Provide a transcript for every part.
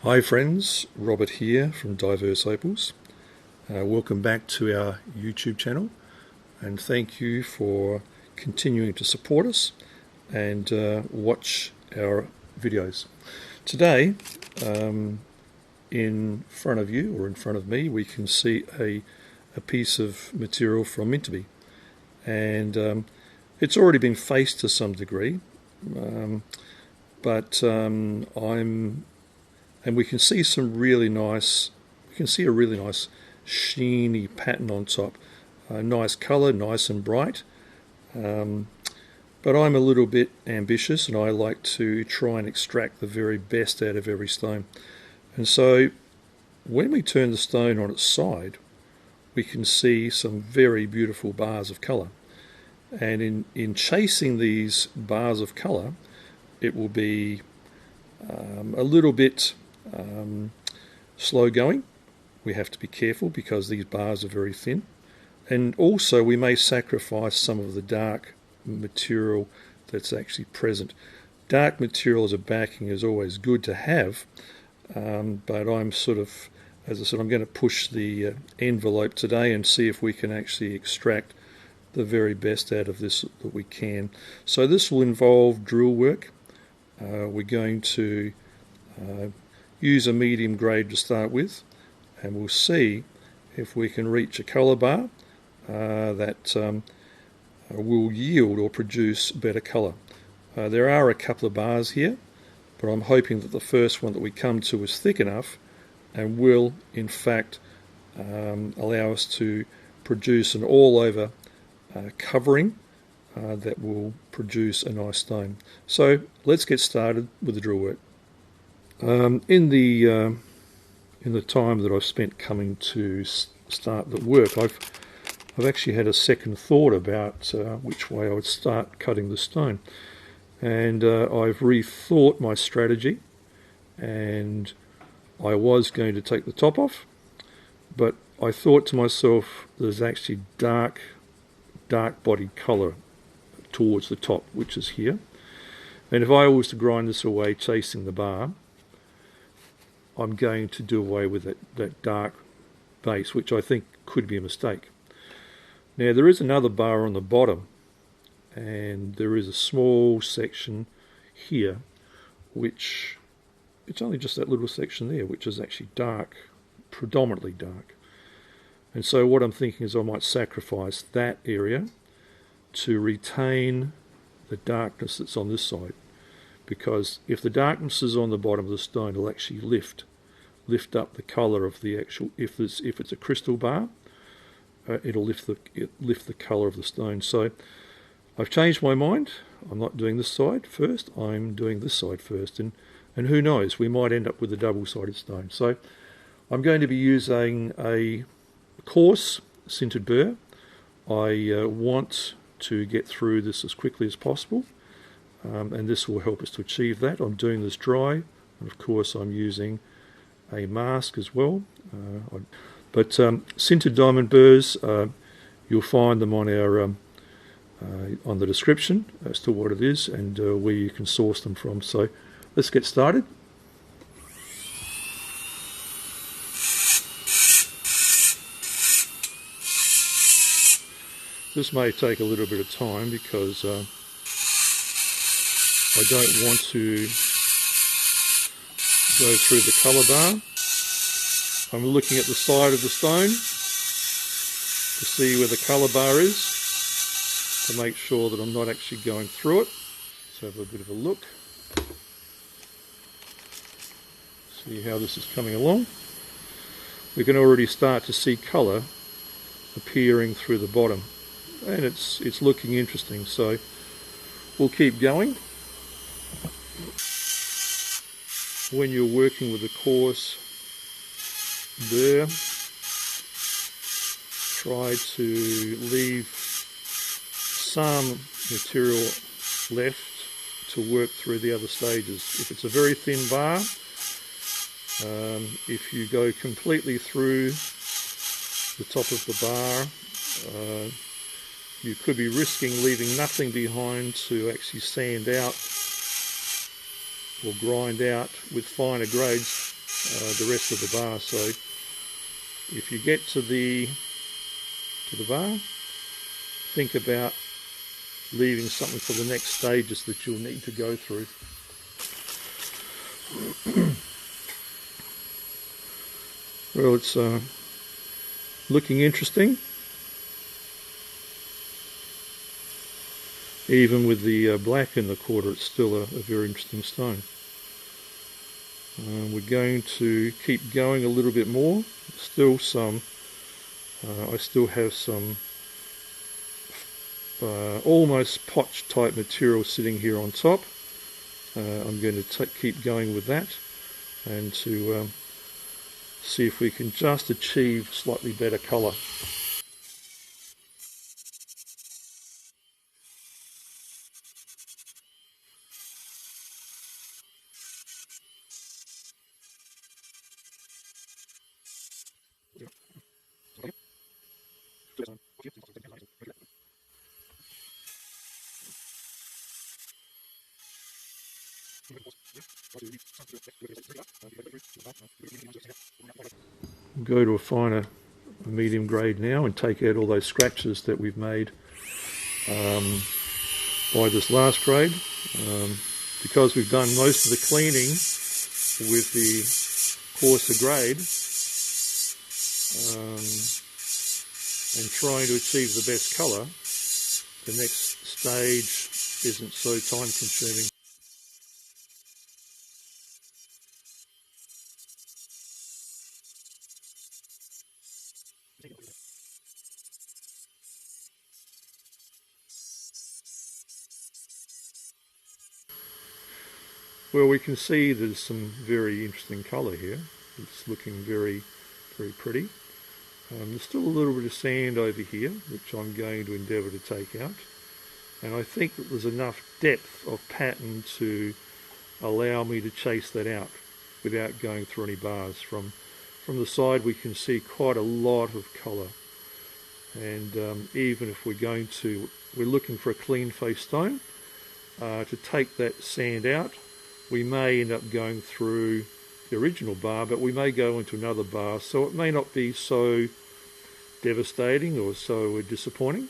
Hi friends, Robert here from Diverse Opals. Welcome back to our YouTube channel and thank you for continuing to support us and watch our videos. Today, in front of you or in front of me, we can see a piece of material from Mintabie, and it's already been faced to some degree, and we can see some really nice, a really nice sheeny pattern on top. Nice colour, nice and bright. But I'm a little bit ambitious and I like to try and extract the very best out of every stone. And so when we turn the stone on its side, we can see some very beautiful bars of colour. And in chasing these bars of colour, it will be a little bit slow going. We have to be careful because these bars are very thin, and also we may sacrifice some of the dark material that's actually present. Dark material as a backing is always good to have, but I'm sort of, as I said, I'm going to push the envelope today and see if we can actually extract the very best out of this that we can. So this will involve drill work. We're going to use a medium grade to start with, and we'll see if we can reach a colour bar that will yield or produce better colour. There are a couple of bars here, but I'm hoping that the first one that we come to is thick enough and will in fact allow us to produce an all over covering that will produce a nice stone. So let's get started with the drill work. In the time that I've spent coming to start the work, I've actually had a second thought about which way I would start cutting the stone, and I've rethought my strategy, and I was going to take the top off, but I thought to myself, there's actually dark bodied colour towards the top, which is here, and if I was to grind this away chasing the bar, I'm going to do away with that dark base, which I think could be a mistake. Now there is another bar on the bottom, and there is a small section here, which it's only just that little section there, which is actually dark, predominantly dark. And so what I'm thinking is I might sacrifice that area to retain the darkness that's on this side, because if the darkness is on the bottom of the stone, it'll actually lift up the colour of the actual, if it's a crystal bar, it'll lift the colour of the stone. So I've changed my mind. I'm not doing this side first, I'm doing this side first, and who knows, we might end up with a double-sided stone. So I'm going to be using a coarse sintered burr. I want to get through this as quickly as possible, and this will help us to achieve that. I'm doing this dry, and of course I'm using a mask as well. But sintered diamond burrs, you'll find them on our on the description as to what it is and where you can source them from. So let's get started. This may take a little bit of time because I don't want to go through the colour bar. I'm looking at the side of the stone to see where the colour bar is, to make sure that I'm not actually going through it. Let's have a bit of a look. See how this is coming along. We can already start to see colour appearing through the bottom, and it's looking interesting, so we'll keep going. When you're working with a coarse burr, try to leave some material left to work through the other stages. If it's a very thin bar, if you go completely through the top of the bar, you could be risking leaving nothing behind to actually sand out or grind out with finer grades the rest of the bar. So if you get to the bar, think about leaving something for the next stages that you'll need to go through. Well, it's looking interesting, even with the black in the quarter. It's still a very interesting stone. We're going to keep going a little bit more. Still some, I still have some almost POTCH type material sitting here on top. I'm going to keep going with that and to see if we can just achieve slightly better colour. Go to a finer medium grade now and take out all those scratches that we've made by this last grade. Because we've done most of the cleaning with the coarser grade and trying to achieve the best colour, the next stage isn't so time consuming. Well, we can see there's some very interesting colour here. It's looking very, very pretty. There's still a little bit of sand over here, which I'm going to endeavour to take out. And I think that there's enough depth of pattern to allow me to chase that out without going through any bars. From the side we can see quite a lot of colour. And even if we're looking for a clean face stone, to take that sand out, we may end up going through the original bar, but we may go into another bar, so it may not be so devastating or so disappointing.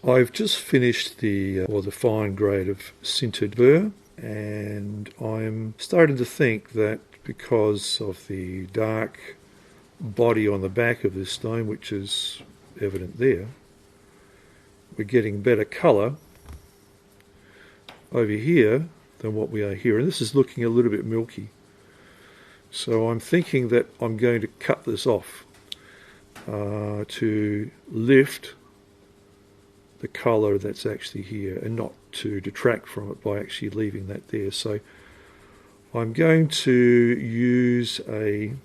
I've just finished the fine grade of Sintered burr, and I'm starting to think that because of the dark body on the back of this stone, which is evident there, we're getting better colour over here than what we are here, and this is looking a little bit milky. So I'm thinking that I'm going to cut this off to lift the colour that's actually here and not to detract from it by actually leaving that there. So I'm going to use an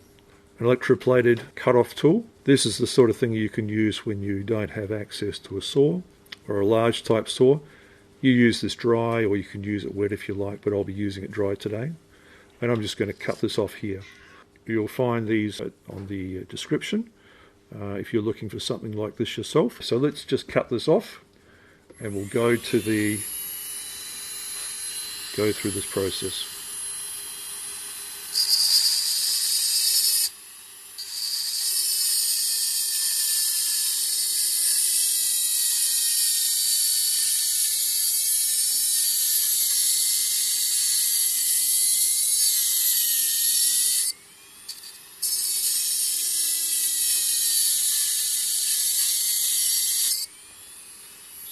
electroplated cut-off tool. This is the sort of thing you can use when you don't have access to a saw or a large type saw. You use this dry, or you can use it wet if you like, but I'll be using it dry today. And I'm just going to cut this off here. You'll find these on the description if you're looking for something like this yourself. So let's just cut this off and we'll go through this process.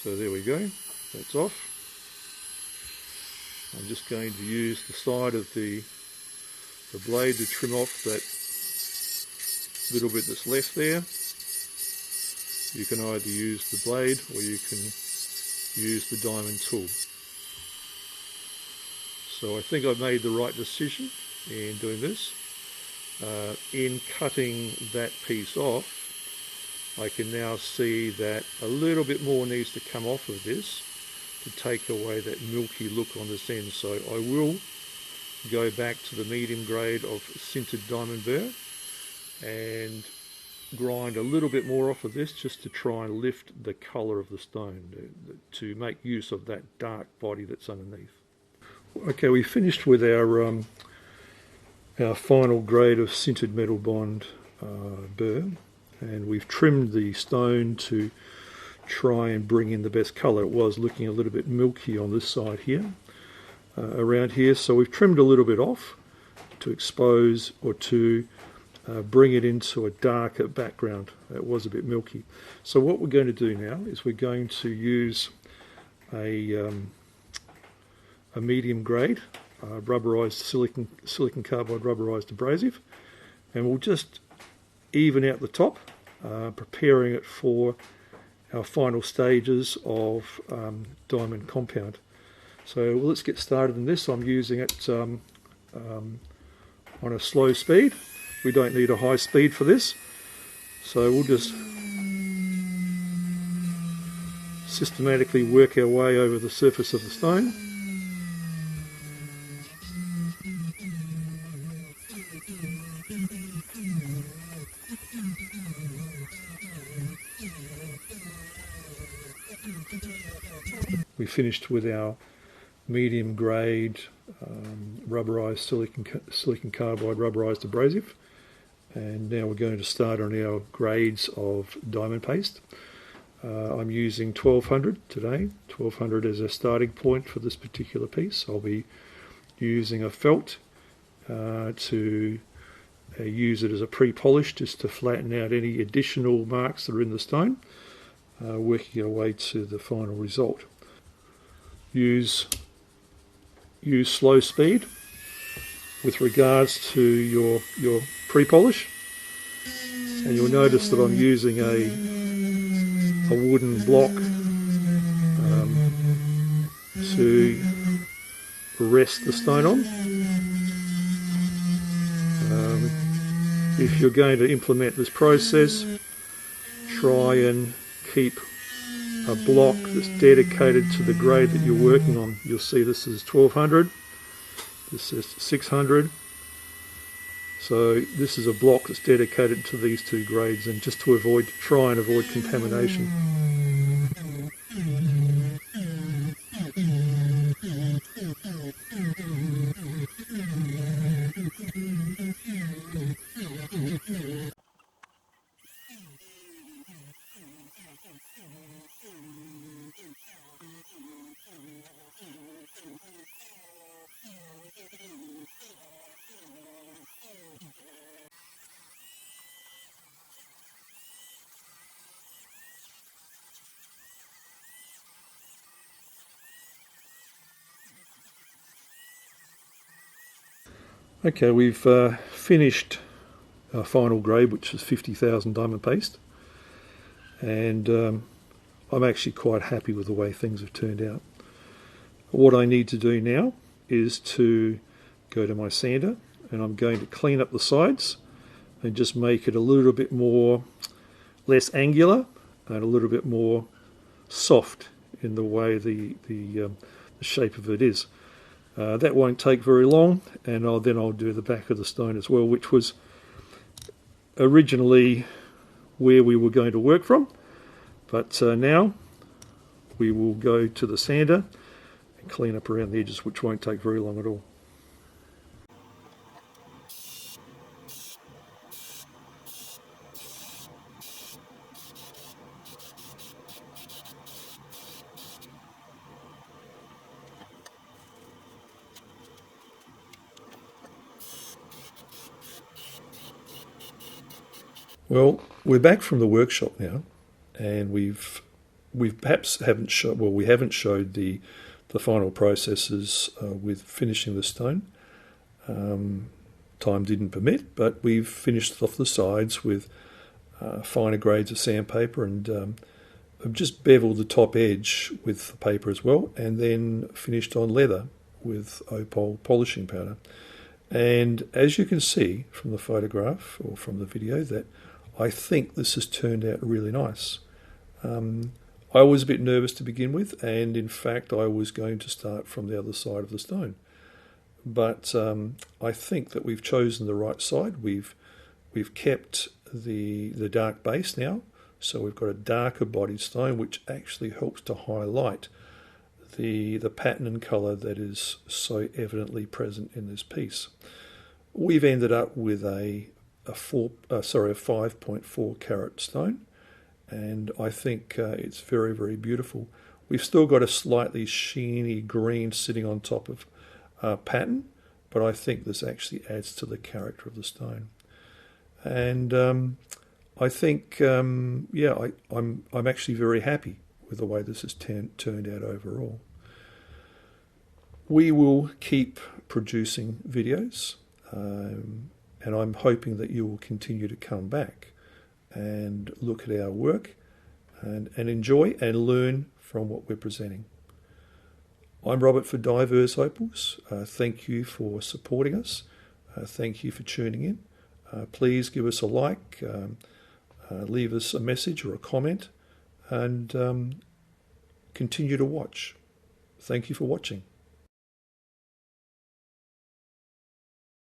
So there we go, that's off. I'm just going to use the side of the blade to trim off that little bit that's left there. You can either use the blade or you can use the diamond tool. So I think I've made the right decision in doing this. In cutting that piece off, I can now see that a little bit more needs to come off of this to take away that milky look on this end. So I will go back to the medium grade of Sintered diamond burr and grind a little bit more off of this just to try and lift the colour of the stone, to make use of that dark body that's underneath. Okay, we finished with our final grade of sintered metal bond burr, and we've trimmed the stone to try and bring in the best colour. It was looking a little bit milky on this side here, around here, so we've trimmed a little bit off to expose or to bring it into a darker background. It was a bit milky. So what we're going to do now is we're going to use a medium grade rubberized silicon carbide rubberized abrasive, and we'll just even out the top, preparing it for our final stages of diamond compound. So let's get started in this. I'm using it on a slow speed. We don't need a high speed for this, so we'll just systematically work our way over the surface of the stone. We finished with our medium grade rubberized silicon carbide rubberized abrasive, and now we're going to start on our grades of diamond paste. I'm using 1200 today, 1200 as a starting point for this particular piece. I'll be using a felt to use it as a pre-polish, just to flatten out any additional marks that are in the stone, working our way to the final result. Use slow speed with regards to your pre-polish, and you'll notice that I'm using a wooden block to rest the stone on. If you're going to implement this process, try and keep a block that's dedicated to the grade that you're working on. You'll see this is 1200, this is 600, so this is a block that's dedicated to these two grades, and just to try and avoid contamination. Okay, we've finished our final grade, which is 50,000 diamond paste, and I'm actually quite happy with the way things have turned out. What I need to do now is to go to my sander, and I'm going to clean up the sides and just make it a little bit less angular and a little bit more soft in the way the shape of it is. That won't take very long, and then I'll do the back of the stone as well, which was originally where we were going to work from, but now we will go to the sander and clean up around the edges, which won't take very long at all. Well, we're back from the workshop now, and we perhaps haven't showed, well, we haven't showed the final processes with finishing the stone. Time didn't permit, but we've finished off the sides with finer grades of sandpaper, and I've just beveled the top edge with the paper as well, and then finished on leather with O-pol polishing powder. And as you can see from the photograph or from the video, that I think this has turned out really nice. I was a bit nervous to begin with, and in fact I was going to start from the other side of the stone. But I think that we've chosen the right side. We've kept the dark base now. So we've got a darker bodied stone, which actually helps to highlight the pattern and colour that is so evidently present in this piece. We've ended up with a 5.4 carat stone, and I think it's very, very beautiful. We've still got a slightly sheeny green sitting on top of pattern, but I think this actually adds to the character of the stone. And I think, yeah, I'm actually very happy with the way this has turned out overall. We will keep producing videos, and I'm hoping that you will continue to come back and look at our work and enjoy and learn from what we're presenting. I'm Robert for Diverse Opals. Thank you for supporting us. Thank you for tuning in. Please give us a like, leave us a message or a comment, and continue to watch. Thank you for watching.